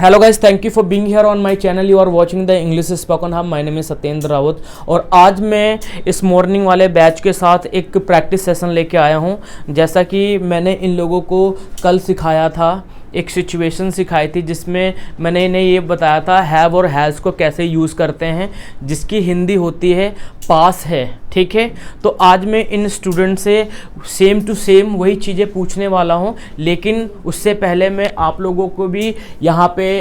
Hello guys, thank you for being here on my channel. You are watching the English spoken hub. My name is Satyendra Rawat और आज मैं इस morning वाले batch के साथ एक प्रैक्टिस सेशन लेके आया हूं। जैसा कि मैंने इन लोगों को कल सिखाया था, एक सिचुएशन सिखाई थी जिसमें मैंने इन्हें ये बताया था हैव और हैज़ को कैसे यूज़ करते हैं, जिसकी हिंदी होती है पास है। ठीक है, तो आज मैं इन स्टूडेंट से सेम टू सेम वही चीज़ें पूछने वाला हूँ, लेकिन उससे पहले मैं आप लोगों को भी यहाँ पे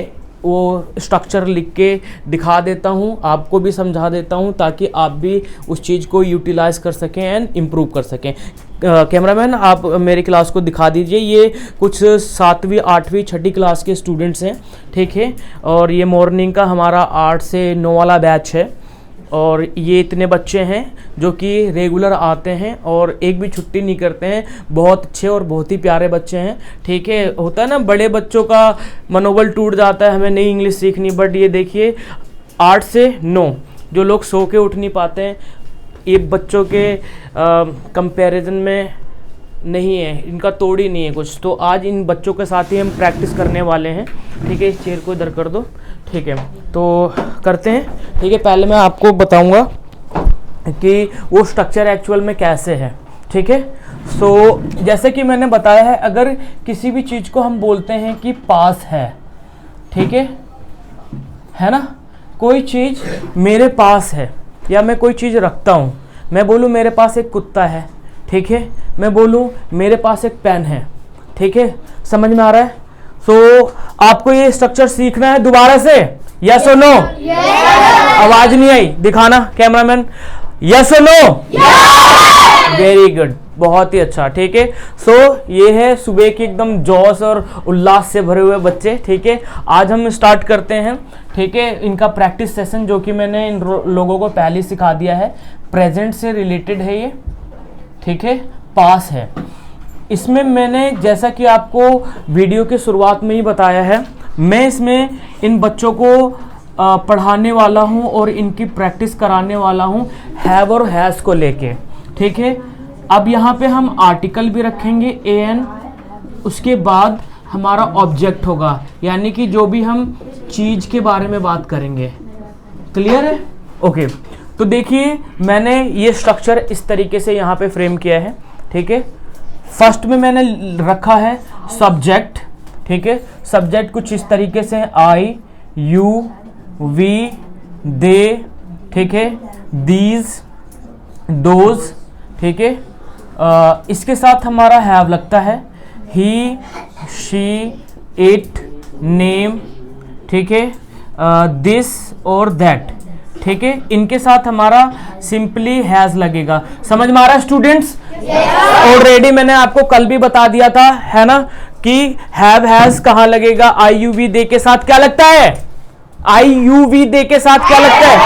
वो स्ट्रक्चर लिख के दिखा देता हूँ, आपको भी समझा देता हूँ ताकि आप भी उस चीज़ को यूटिलाइज कर सकें एंड इम्प्रूव कर सकें। कैमरामैन, आप मेरी क्लास को दिखा दीजिए। ये कुछ 7वीं 8वीं 6ठी क्लास के स्टूडेंट्स हैं, ठीक है, और ये मॉर्निंग का हमारा 8 से 9 वाला बैच है। और ये इतने बच्चे हैं जो कि रेगुलर आते हैं और एक भी छुट्टी नहीं करते हैं। बहुत अच्छे और बहुत ही प्यारे बच्चे हैं। ठीक है, होता है ना, बड़े बच्चों का मनोबल टूट जाता है, हमें नई इंग्लिश सीखनी। बट ये देखिए 8 से 9 जो लोग सो के उठ नहीं पाते हैं, ये बच्चों के कंपैरिजन में नहीं है, इनका तोड़ ही नहीं है कुछ। तो आज इन बच्चों के साथ ही हम प्रैक्टिस करने वाले हैं। ठीक है, इस चेयर को इधर कर दो। ठीक है, तो करते हैं। ठीक है, पहले मैं आपको बताऊंगा कि वो स्ट्रक्चर एक्चुअल में कैसे है। ठीक है, सो जैसे कि मैंने बताया है, अगर किसी भी चीज़ को हम बोलते हैं कि पास है, ठीक है ना, कोई चीज़ मेरे पास है या मैं कोई चीज़ रखता हूँ, मैं बोलूँ मेरे पास एक कुत्ता है, ठीक है, मैं बोलूँ मेरे पास एक पेन है। ठीक है, समझ में आ रहा है? सो आपको ये स्ट्रक्चर सीखना है दोबारा से। यस और नो? आवाज नहीं आई, दिखाना कैमरामैन। यस और नो? वेरी गुड, बहुत ही अच्छा। ठीक है, सो ये है सुबह की एकदम जोश और उल्लास से भरे हुए बच्चे। ठीक है, आज हम स्टार्ट करते हैं। ठीक है, इनका प्रैक्टिस सेशन जो कि मैंने इन लोगों को पहले ही सिखा दिया है। प्रेजेंट से रिलेटेड है ये, ठीक है, पास है। इसमें मैंने जैसा कि आपको वीडियो के शुरुआत में ही बताया है, मैं इसमें इन बच्चों को पढ़ाने वाला हूं और इनकी प्रैक्टिस कराने वाला हूं हैव और हैज़ को लेके। ठीक है, अब यहाँ पे हम आर्टिकल भी रखेंगे an, उसके बाद हमारा ऑब्जेक्ट होगा, यानी कि जो भी हम चीज़ के बारे में बात करेंगे। क्लियर है? ओके, तो देखिए मैंने ये स्ट्रक्चर इस तरीके से यहाँ पे फ्रेम किया है। ठीक है, फर्स्ट में मैंने रखा है सब्जेक्ट। ठीक है, सब्जेक्ट कुछ इस तरीके से आई, यू, वी, दे, ठीक है, दीज, दोज। ठीक है, इसके साथ हमारा हैव लगता है ही, शी, इट, नेम, ठीक है, दिस और दैट। ठीक है, इनके साथ हमारा सिंपली हैज लगेगा। समझ में आ रहा है स्टूडेंट्स? ऑलरेडी मैंने आपको कल भी बता दिया था, है ना, कि हैव हैज कहाँ लगेगा? आई यू वी दे के साथ क्या लगता है? आई यू वी दे के साथ क्या लगता है?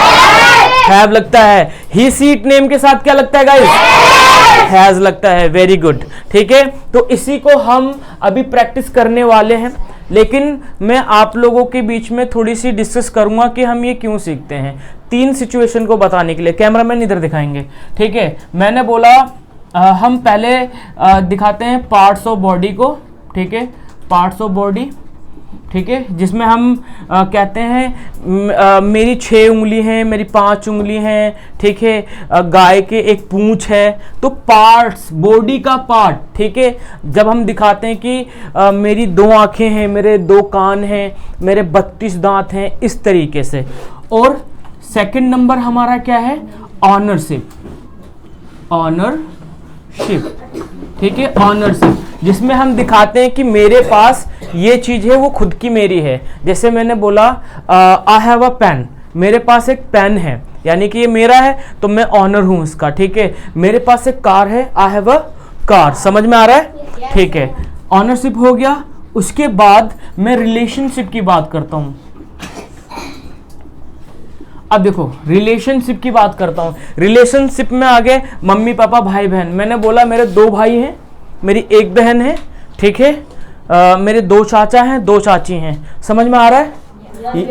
हैव लगता है। ही, सी, इट, नेम के साथ क्या लगता है गाइस? हैज लगता है। Very good. ठीक है, तो इसी को हम अभी प्रैक्टिस करने वाले हैं, लेकिन मैं आप लोगों के बीच में थोड़ी सी डिस्कस करूंगा कि हम ये क्यों सीखते हैं। 3 सिचुएशन को बताने के लिए। कैमरामैन इधर दिखाएंगे। ठीक है, मैंने बोला हम पहले दिखाते हैं पार्ट्स ऑफ बॉडी को। ठीक है, पार्ट्स ऑफ बॉडी, ठीक है, जिसमें हम कहते हैं मेरी 6 उंगली हैं, मेरी 5 उंगली हैं, ठीक है, गाय के एक पूंछ है। तो पार्ट्स, बॉडी का पार्ट। ठीक है, जब हम दिखाते हैं कि मेरी 2 आंखें हैं, मेरे 2 कान हैं, मेरे 32 दांत हैं, इस तरीके से। और सेकंड नंबर हमारा क्या है? ऑनरशिप। ऑनरशिप, ठीक है, ऑनरशिप, जिसमें हम दिखाते हैं कि मेरे पास ये चीज़ है, वो खुद की मेरी है। जैसे मैंने बोला आई हैव अ पेन, मेरे पास एक पेन है, यानी कि ये मेरा है, तो मैं ऑनर हूँ इसका। ठीक है, मेरे पास एक कार है, आई हैव अ कार। समझ में आ रहा है? ठीक है, ऑनरशिप हो गया। उसके बाद मैं रिलेशनशिप की बात करता हूँ। अब देखो, रिलेशनशिप की बात करता हूँ। रिलेशनशिप में आगे मम्मी पापा भाई बहन। मैंने बोला मेरे 2 भाई हैं, मेरी 1 बहन है, ठीक है, मेरे 2 चाचा हैं, 2 चाची हैं। समझ में आ रहा है?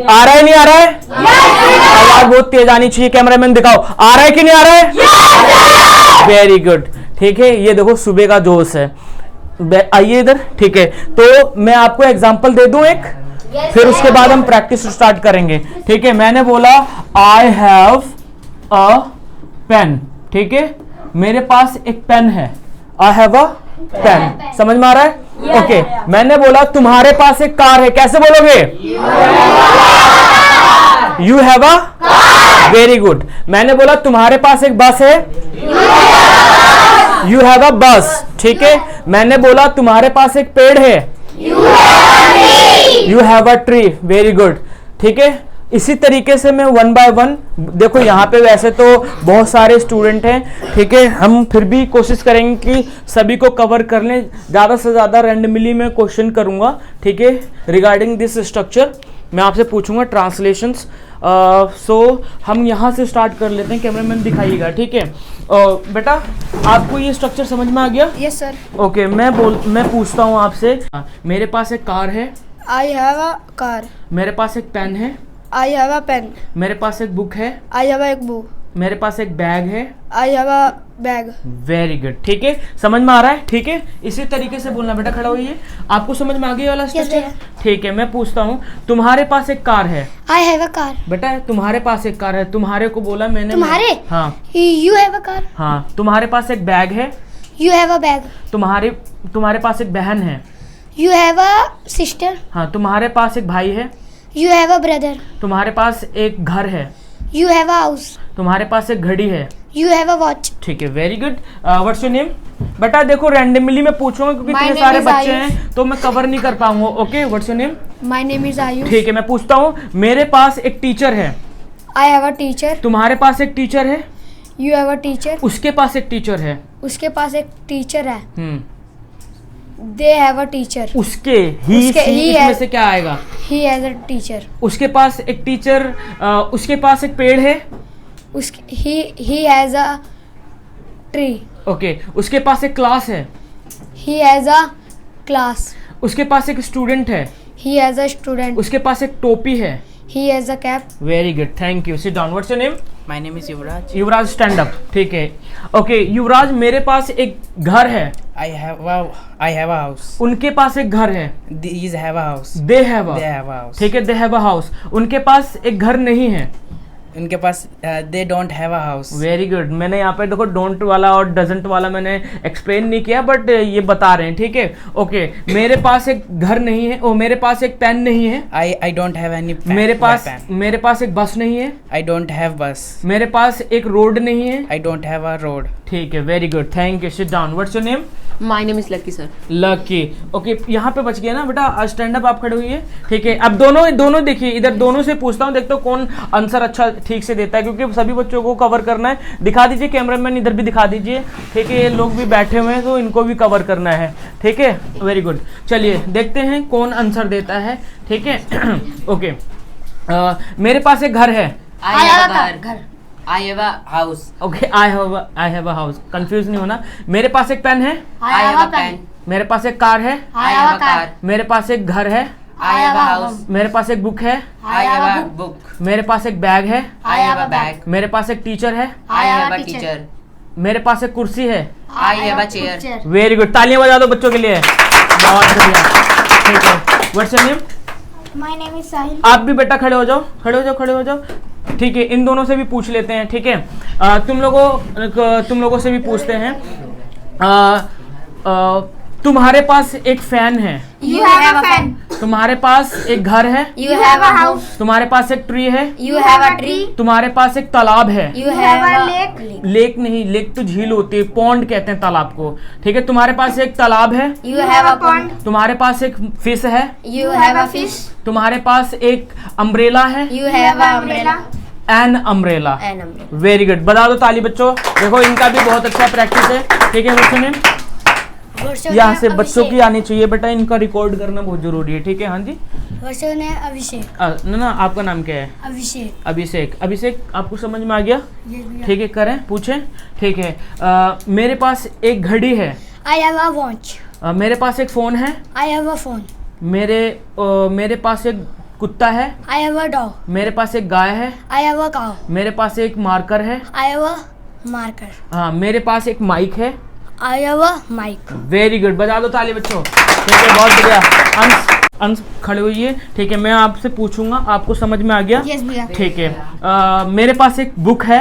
आ रहा है नहीं आ रहा है? आवाज बहुत तेज आनी चाहिए। कैमरामैन दिखाओ, आ रहा है कि नहीं आ रहा है? Very good. ठीक है, ये देखो सुबह का जोश है। आइए इधर। ठीक है, तो मैं आपको एग्जांपल दे दूं एक। फिर उसके बाद हम प्रैक्टिस स्टार्ट करेंगे, ठीक है। मैंने बोला आई हैव अ पेन, ठीक है, मेरे पास एक पेन है, आई हैव अ पेन, समझ में आ रहा है? ओके मैंने बोला तुम्हारे पास एक कार है, कैसे बोलोगे? You have a, very good. मैंने बोला तुम्हारे पास एक बस है, यू हैव अ बस, ठीक है। मैंने बोला तुम्हारे पास एक पेड़ है, you have a tree, very good, ठीक है। इसी तरीके से मैं वन बाय वन, देखो यहाँ पे वैसे तो बहुत सारे स्टूडेंट हैं, ठीक है, हम फिर भी कोशिश करेंगे कि सभी को कवर कर लें। ज़्यादा से ज़्यादा रैंडमली मैं क्वेश्चन करूँगा, ठीक है, रिगार्डिंग दिस स्ट्रक्चर। मैं आपसे पूछूंगा ट्रांसलेशंस। सो हम यहाँ से स्टार्ट कर लेते हैं, कैमरामैन दिखाइएगा, ठीक है। बेटा आपको ये स्ट्रक्चर समझ में आ गया? Yes sir. ओके मैं पूछता हूँ आपसे, मेरे पास एक कार है, आई हैव अ कार। मेरे पास एक पेन है, आई हैव अ पेन। मेरे पास एक बुक है, आई हैव एक बुक। मेरे पास एक बैग है, I have a bag. Very good, ठीक है, समझ में आ रहा है, ठीक है। इसी तरीके से बोलना बेटा, खड़ा होइए। आपको समझ में आ गया वाला स्ट्रक्चर? ठीक है, मैं पूछता हूँ तुम्हारे पास एक कार है, आई हैव अ कार। बेटा तुम्हारे पास एक कार है, तुम्हारे को बोला मैंने, तुम्हारे? हाँ, यू हैव अ कार। हाँ, तुम्हारे पास एक बैग है, यू हैव अ बैग। तुम्हारे पास एक बहन है, यू हैव अ सिस्टर। हाँ, तुम्हारे पास एक भाई है, यू हैव अ ब्रदर। तुम्हारे पास एक घर है, यू हैव अ हाउस। तुम्हारे पास एक घड़ी है, यू हैव अ वॉच। ठीक है, very good. What's your name? बेटा देखो रैंडमली मैं पूछूंगा क्योंकि इतने सारे बच्चे हैं तो मैं कवर नहीं कर पाऊंगा। Okay, what's your name? My name is Ayush. ठीक है, मैं पूछता हूँ मेरे पास एक टीचर है, आई हैव अ टीचर। तुम्हारे पास एक टीचर है, यू हैव अ टीचर। उसके पास एक टीचर है, उसके पास एक टीचर है, दे हैव अ टीचर। उसके ही इसमें से क्या आएगा? He has a teacher. उसके पास एक टीचर, उसके पास एक पेड़ है, उसके he has a tree. Okay, उसके पास एक क्लास है, ही हैज अ क्लास। उसके पास एक स्टूडेंट है, ही हैज अ स्टूडेंट। उसके पास एक टोपी है, he has a cap. Very good, thank you. Sit down. What's your name? My name is Yuvraj. Yuvraj, stand up, ठीक है। ओके युवराज, मेरे पास एक घर है, I have a house. उनके पास एक घर है, These have a house. They have They have a house. ठीक है, दे हैव अ हाउस। उनके पास एक घर नहीं है, उनके पास they don't have a house. Very good. मैंने यहाँ पे देखो डोंट वाला और डजंट वाला मैंने एक्सप्लेन नहीं किया, बट ये बता रहे हैं, ठीक है। ओके, मेरे पास एक घर नहीं है, ओ मेरे पास एक पेन नहीं है, I don't have any pen. मेरे pen. मेरे पास एक बस नहीं है, I don't have bus. मेरे पास एक रोड नहीं है, I don't have a road. ठीक है, very good, thank you. Sit down. What's your name? My name is lucky sir. Lucky, okay, यहाँ पे बच गया ना बेटा, स्टैंड अप, आप खड़े हुई है, ठीक है। अब दोनों देखिए, इधर दोनों से पूछता हूँ, देखता हूँ कौन आंसर अच्छा ठीक से देता है, क्योंकि सभी बच्चों को कवर करना है। दिखा दीजिए कैमरामैन, इधर भी दिखा दीजिए, ठीक है, ये लोग भी बैठे हुए हैं तो इनको भी कवर करना है, ठीक है, वेरी गुड। चलिए देखते हैं कौन आंसर देता है, ठीक है। ओके, मेरे पास एक घर है, आई हैव अ घर। आई have a house. Okay, I have a house, confuse नहीं होना। मेरे पास एक पेन है, आई हैव अ पेन। मेरे पास एक कार है, आई हैव अ कार। मेरे पास एक घर है, आई हैव अ हाउस। मेरे पास एक बुक है, आई हैव अ बुक। मेरे पास एक बैग है, आई हैव अ बैग। मेरे पास एक टीचर है, आई हैव अ टीचर। मेरे पास एक कुर्सी है, I have a chair. Very good, तालियां बजा दो बच्चों के लिए, बहुत बढ़िया, ठीक है। What's your name? My name is Sahil. आप भी बेटा खड़े हो जाओ, खड़े हो जाओ, ठीक है। इन दोनों से भी पूछ लेते हैं, ठीक है। तुम लोगों से भी पूछते हैं। तुम्हारे पास एक फैन है, यू हैव अ फैन। तुम्हारे पास एक घर है, यू हैव अ हाउस। तुम्हारे पास एक ट्री है, यू हैव अ ट्री। तुम्हारे पास एक तालाब है, you have a lake. Lake नहीं, लेक तो झील होती है, पॉन्ड कहते हैं तालाब को, ठीक है। तुम्हारे पास एक तालाब है, यू हैव अ पॉन्ड। तुम्हारे पास एक फिश है, यू हैव अ फिश। तुम्हारे पास एक अम्ब्रेला है, you have a umbrella. An umbrella, an umbrella. Very good, बता दो ताली बच्चों। देखो इनका भी बहुत अच्छा प्रैक्टिस है, ठीक है बच्चों ने, यहाँ से बच्चों की आनी चाहिए बेटा, इनका रिकॉर्ड करना बहुत जरूरी है, ठीक है। हाँ जी, अभिषेक। ना आपका नाम क्या है? अभिषेक। अभिषेक, आपको समझ में आ गया? ठीक है, करें, पूछें, ठीक है। मेरे पास एक घड़ी है, आई हैव अ वॉच। मेरे पास एक फोन है, आई हैव अ फोन। मेरे पास एक कुत्ता है, आई हैव अ डॉग। मेरे पास एक गाय है, आई हैव अ काउ। मेरे पास एक मार्कर है, आई हैव अ मार्कर। हाँ, मेरे पास एक माइक है, I have a mic. Very good, बजा दो ताली बच्चों, ठीक है, बहुत बढ़िया। अंश खड़े होइए, ठीक है। मैं आपसे पूछूंगा, आपको समझ में आ गया? यस भैया। ठीक है। मेरे पास एक बुक है,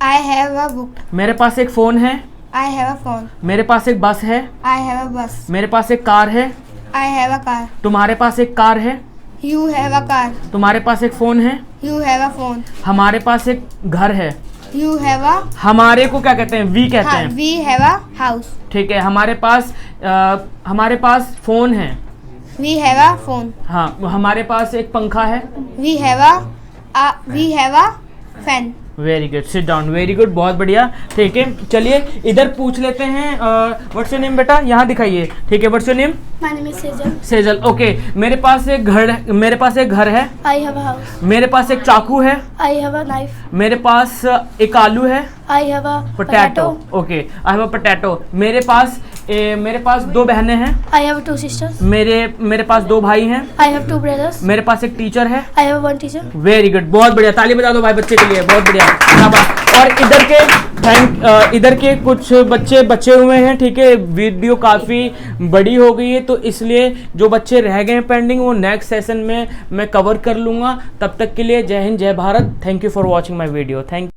आई हैव अ बुक। मेरे पास एक फ़ोन है, आई हैव अ फोन। मेरे पास एक बस है, आई हैव अ बस। मेरे पास एक कार है, आई हैव अ कार। तुम्हारे पास एक कार है, यू हैव अ कार। तुम्हारे पास एक फ़ोन है, यू हैव अ फोन। हमारे पास एक घर है। यू हैव अ हमारे को क्या कहते हैं? वी कहते हैं, वी हैव अ हाउस। ठीक है। हमारे पास फ़ोन है, वी हैव अ फोन। हाँ। हमारे पास एक पंखा है। We have a fan. Very good, sit down, very good, बहुत बढ़िया, ठीक है। चलिए इधर पूछ लेते हैं, व्हाट्स योर नेम बेटा? यहाँ दिखाइए, ठीक है। What's your name? My name is Sejal. Sejal, okay. मेरे पास एक घर है, आई हैव अ हाउस। मेरे पास एक चाकू है, आई हैव अ नाइफ। मेरे पास एक आलू है, I have a potato, okay. I have a potato. मेरे पास 2 बहनें हैं, आई हैव 2 सिस्टर्स। मेरे पास 2 भाई हैं, आई हैव 2 ब्रदर्स। मेरे पास एक टीचर है। I have 1 teacher. Very good, बहुत बढ़िया, ताली बजा दो भाई बच्चे के लिए, बहुत बढ़िया, शाबाश। और इधर के कुछ बच्चे बचे हुए हैं, ठीक है। वीडियो काफ़ी बड़ी हो गई है, तो इसलिए जो बच्चे रह गए हैं पेंडिंग, वो नेक्स्ट सेशन में मैं कवर कर लूँगा। तब तक के लिए जय हिंद, जय Bharat. Thank you for watching my video. Thank